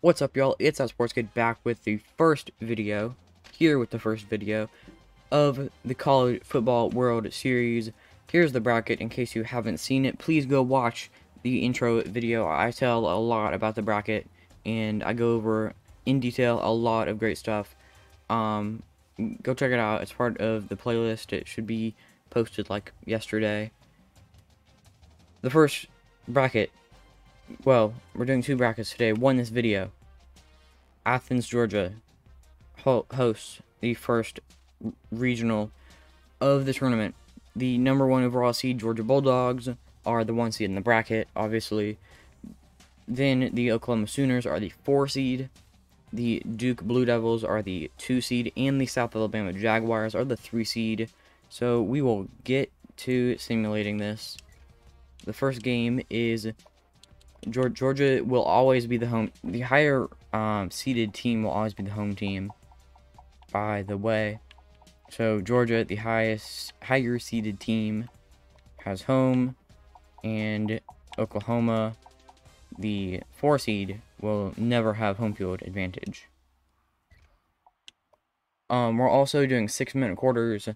What's up, y'all? It's Sports Kid back with the first video, of the College Football World Series. Here's the bracket in case you haven't seen it. Please go watch the intro video. I tell a lot about the bracket, and I go over in detail a lot of great stuff. Go check it out. It's part of the playlist. It should be posted like yesterday. The first bracket. Well, we're doing two brackets today. One this video. Athens, Georgia hosts the first regional of the tournament. The number one overall seed, Georgia Bulldogs, are the 1 seed in the bracket, obviously. Then the Oklahoma Sooners are the 4 seed. The Duke Blue Devils are the 2 seed. And the South Alabama Jaguars are the 3 seed. So we will get to simulating this. The first game is Georgia will always be the home. The higher seeded team will always be the home team, by the way. So Georgia, the higher seeded team, has home, and Oklahoma, the 4 seed, will never have home field advantage. We're also doing 6-minute quarters.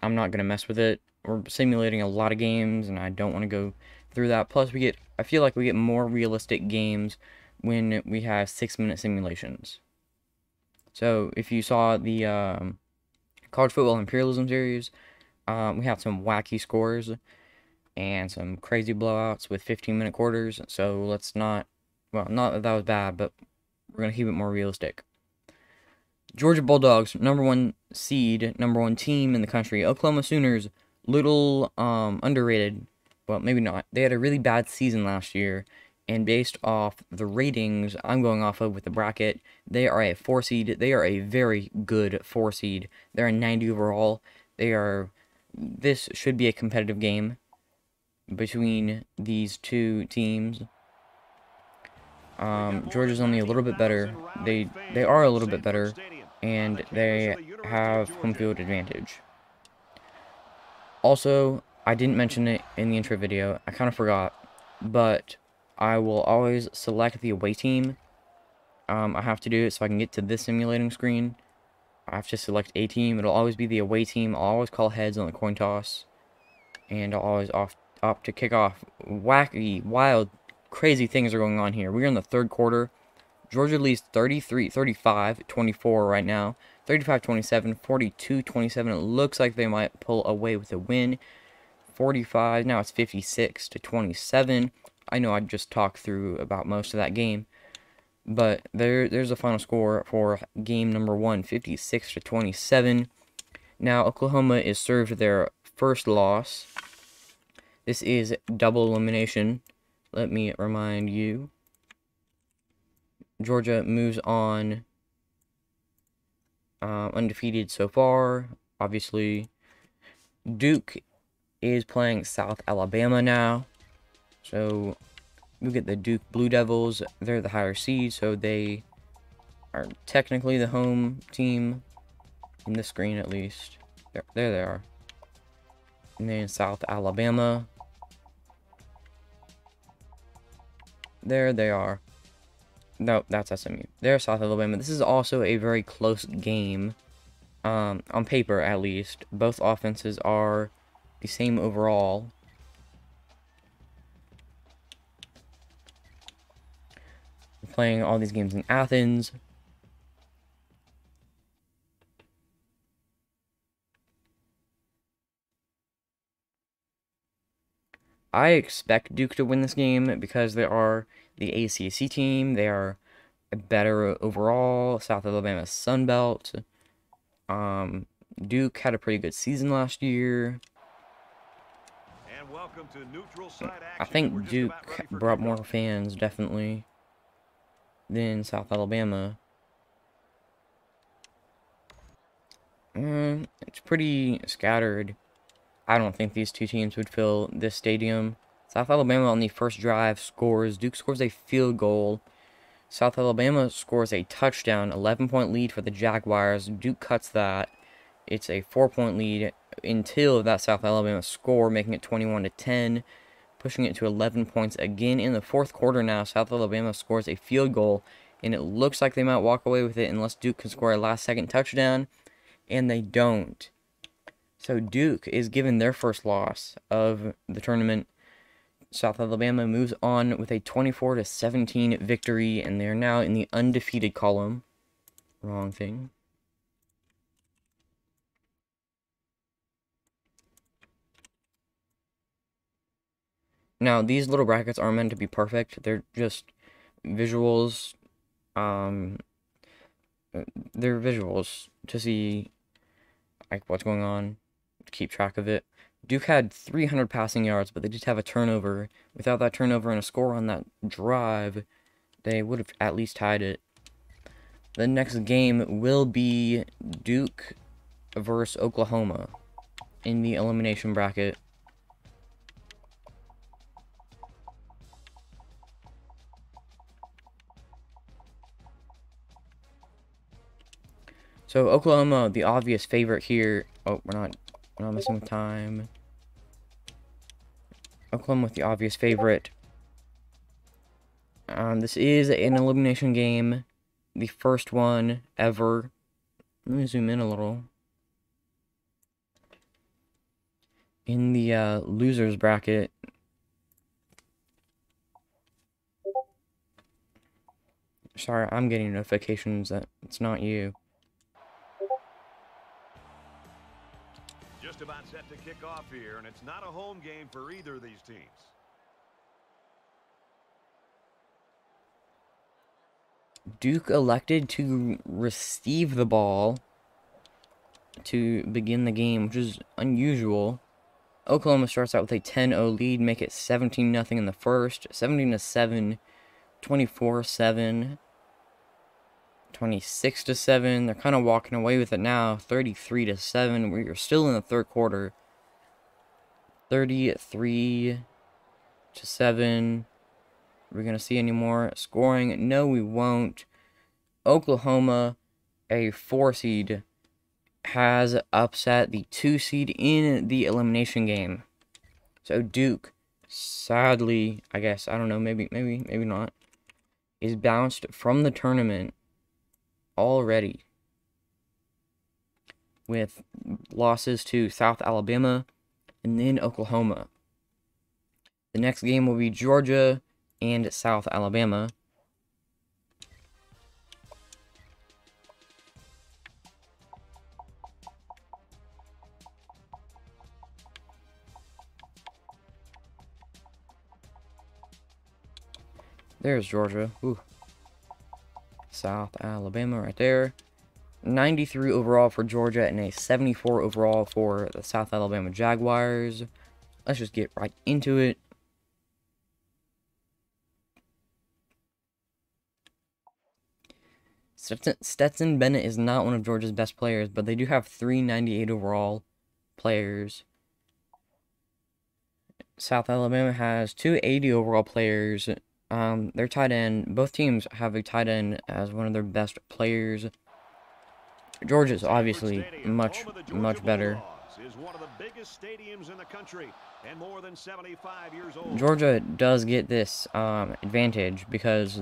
I'm not gonna mess with it. We're simulating a lot of games, and I don't want to go through that. Plus, I feel like we get more realistic games when we have 6-minute simulations. So, if you saw the College Football Imperialism series, we have some wacky scores and some crazy blowouts with 15-minute quarters. So, let's not, well, not that was bad, but we're going to keep it more realistic. Georgia Bulldogs, number 1 seed, number 1 team in the country. Oklahoma Sooners, little underrated. Well, maybe not. They had a really bad season last year, and based off the ratings I'm going off of with the bracket, they are a 4 seed. They are a very good 4 seed. They're a 90 overall. This should be a competitive game between these two teams. Georgia's only a little bit better. They are a little bit better, and they have home field advantage. Also, I didn't mention it in the intro video. I kind of forgot, but I will always select the away team. I have to do it so I can get to this simulating screen. I have to select a team. It'll always be the away team. I'll always call heads on the coin toss, and I'll always opt to kick off. Wacky, wild, crazy things are going on here. We're in the third quarter. Georgia leads 35-24 right now. 35-27, 42-27. It looks like they might pull away with a win. 45, now it's 56-27. I know I just talked through about most of that game, but there's a final score for game number 1, 56-27. Now Oklahoma is served their first loss. This is double elimination. Let me remind you. Georgia moves on undefeated so far. Obviously, Duke is playing South Alabama now. So, we get the Duke Blue Devils. They're the higher seed, so they are technically the home team in the screen at least. There they are. And then South Alabama. There they are. No, that's SMU. There's South Alabama. This is also a very close game. On paper, at least. Both offenses are the same overall. We're playing all these games in Athens. I expect Duke to win this game because they are the ACC team. They are better overall. South Alabama Sun Belt. Duke had a pretty good season last year. And welcome to neutral side action. I think Duke brought more fans, definitely, than South Alabama. It's pretty scattered. I don't think these two teams would fill this stadium. South Alabama on the first drive scores. Duke scores a field goal. South Alabama scores a touchdown. 11-point lead for the Jaguars. Duke cuts that. It's a 4-point lead until that South Alabama score, making it 21-10. pushing it to 11 points again in the fourth quarter now. South Alabama scores a field goal, and it looks like they might walk away with it unless Duke can score a last-second touchdown, and they don't. So Duke is given their first loss of the tournament. South Alabama moves on with a 24-17 victory, and they're now in the undefeated column. Wrong thing. Now, these little brackets aren't meant to be perfect. They're just visuals. They're visuals to see like what's going on, to keep track of it. Duke had 300 passing yards, but they did have a turnover. Without that turnover and a score on that drive, they would have at least tied it. The next game will be Duke versus Oklahoma in the elimination bracket. So Oklahoma, the obvious favorite here. Oh, we're not messing with time. Oklahoma with the obvious favorite. This is an elimination game, the first one ever. Let me zoom in a little. In the losers bracket. Sorry, I'm getting notifications that it's not you. Just about set to kick off here, and it's not a home game for either of these teams. Duke elected to receive the ball to begin the game, which is unusual. Oklahoma starts out with a 10-0 lead, make it 17-0 in the first, 17-7, 24-7, 26-7. They're kind of walking away with it now, 33-7. We're still in the third quarter. 33-7. We're going to see any more scoring? No, we won't. Oklahoma, a 4 seed, has upset the 2 seed in the elimination game. So Duke, sadly, I guess, I don't know, maybe not, is bounced from the tournament already with losses to South Alabama and then Oklahoma. The next game will be Georgia and South Alabama. There's Georgia. Ooh. South Alabama right there. 93 overall for Georgia and a 74 overall for the South Alabama Jaguars. Let's just get right into it. Stetson Bennett is not one of Georgia's best players, but they do have 3 98 overall players. South Alabama has 2 80 overall players. Their tight end, both teams have a tight end as one of their best players. Georgia's obviously much better. Is one of the biggest stadiums in the country and more than 75 years old. Georgia does get this advantage because,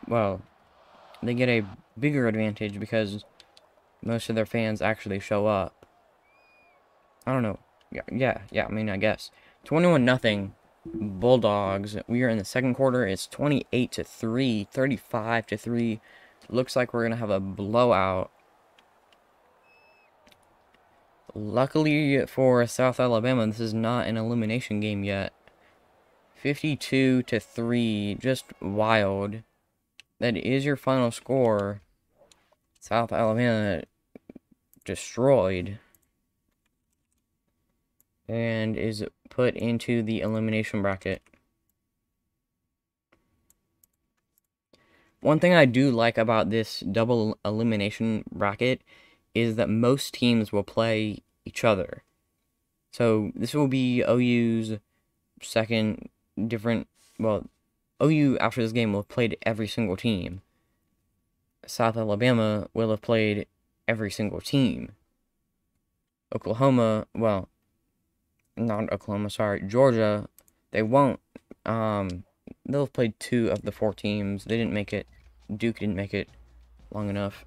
well, they get a bigger advantage because most of their fans actually show up. I don't know. Yeah, I mean, I guess. 21-0 Bulldogs. We are in the second quarter. It's 28-3, 35-3. Looks like we're going to have a blowout. Luckily for South Alabama, this is not an elimination game yet. 52-3, just wild. That is your final score. South Alabama destroyed and is put into the elimination bracket. One thing I do like about this double elimination bracket is that most teams will play each other. So this will be OU's second different, well, OU after this game will have played every single team. South Alabama will have played every single team. Oklahoma, well, not Oklahoma, sorry, Georgia, they won't. They'll have played 2 of the 4 teams. They didn't make it Duke didn't make it long enough.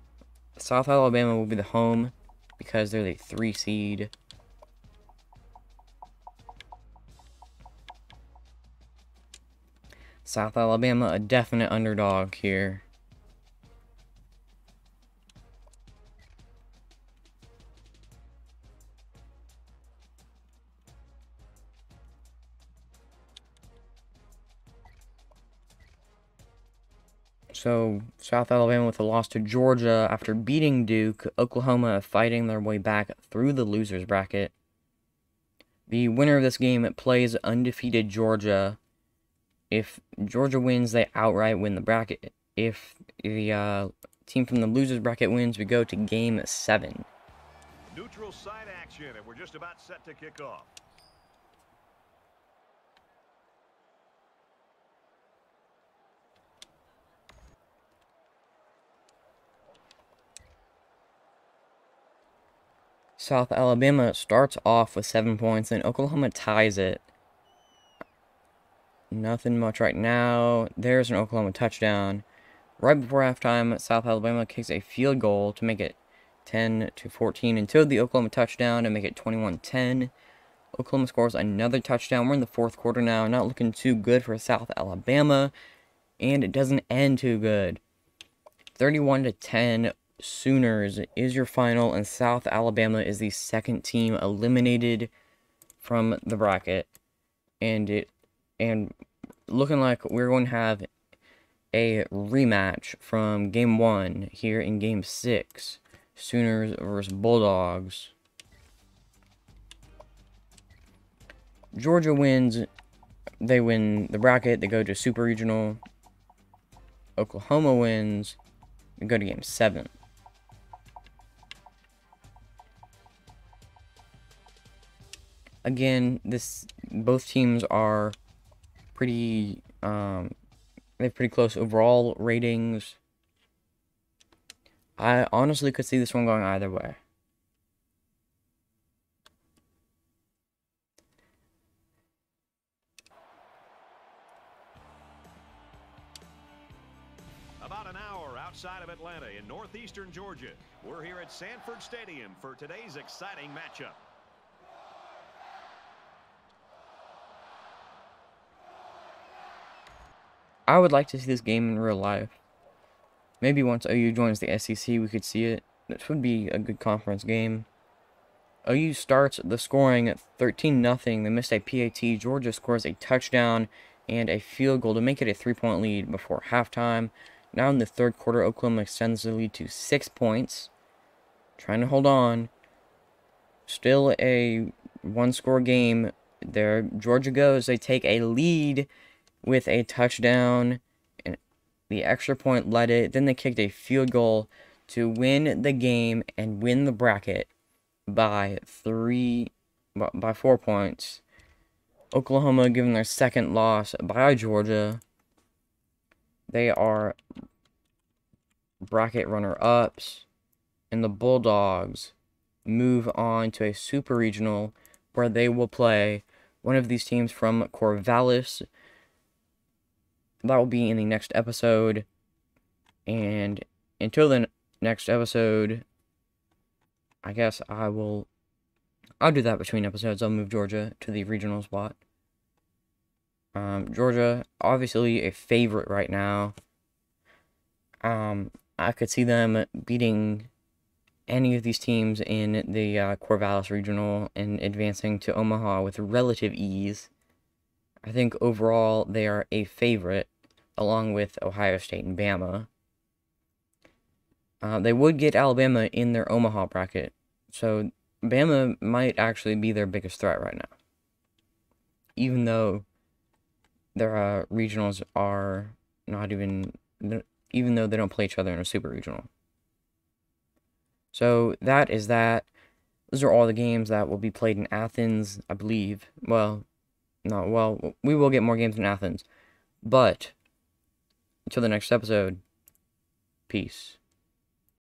South Alabama will be the home because they're the 3 seed. South Alabama, a definite underdog here. So, South Alabama with a loss to Georgia after beating Duke. Oklahoma fighting their way back through the losers bracket. The winner of this game plays undefeated Georgia. If Georgia wins, they outright win the bracket. If the team from the losers bracket wins, we go to game 7. Neutral site action, and we're just about set to kick off. South Alabama starts off with 7 points, and Oklahoma ties it. Nothing much right now. There's an Oklahoma touchdown. Right before halftime, South Alabama kicks a field goal to make it 10-14 until the Oklahoma touchdown to make it 21-10. Oklahoma scores another touchdown. We're in the 4th quarter now. Not looking too good for South Alabama, and it doesn't end too good. 31-10 Sooners is your final, and South Alabama is the 2nd team eliminated from the bracket. And looking like we're going to have a rematch from game 1 here in game 6. Sooners versus Bulldogs. Georgia wins. They win the bracket. They go to Super Regional. Oklahoma wins. We go to game 7. Again, both teams are pretty they have pretty close overall ratings. I honestly could see this one going either way. About an hour outside of Atlanta in northeastern Georgia. We're here at Sanford Stadium for today's exciting matchup. I would like to see this game in real life. Maybe once OU joins the SEC, we could see it. This would be a good conference game. OU starts the scoring at 13-0. They missed a PAT. Georgia scores a touchdown and a field goal to make it a 3-point lead before halftime. Now in the 3rd quarter, Oklahoma extends the lead to 6 points. Trying to hold on. Still a 1-score game. There, Georgia goes. They take a lead with a touchdown, and the extra point led it. Then they kicked a field goal to win the game and win the bracket by 4 points. Oklahoma given their 2nd loss by Georgia. They are bracket runner-ups, and the Bulldogs move on to a Super Regional where they will play one of these teams from Corvallis. That will be in the next episode. And until the next episode, I guess I'll do that between episodes. I'll move Georgia to the regional spot. Georgia, obviously a favorite right now. I could see them beating any of these teams in the Corvallis Regional and advancing to Omaha with relative ease. I think overall they are a favorite, along with Ohio State and Bama. They would get Alabama in their Omaha bracket, so Bama might actually be their biggest threat right now. Even though their regionals are not even though they don't play each other in a super regional. So that is that. Those are all the games that will be played in Athens, I believe. Well, we will get more games in Athens. But until the next episode, peace.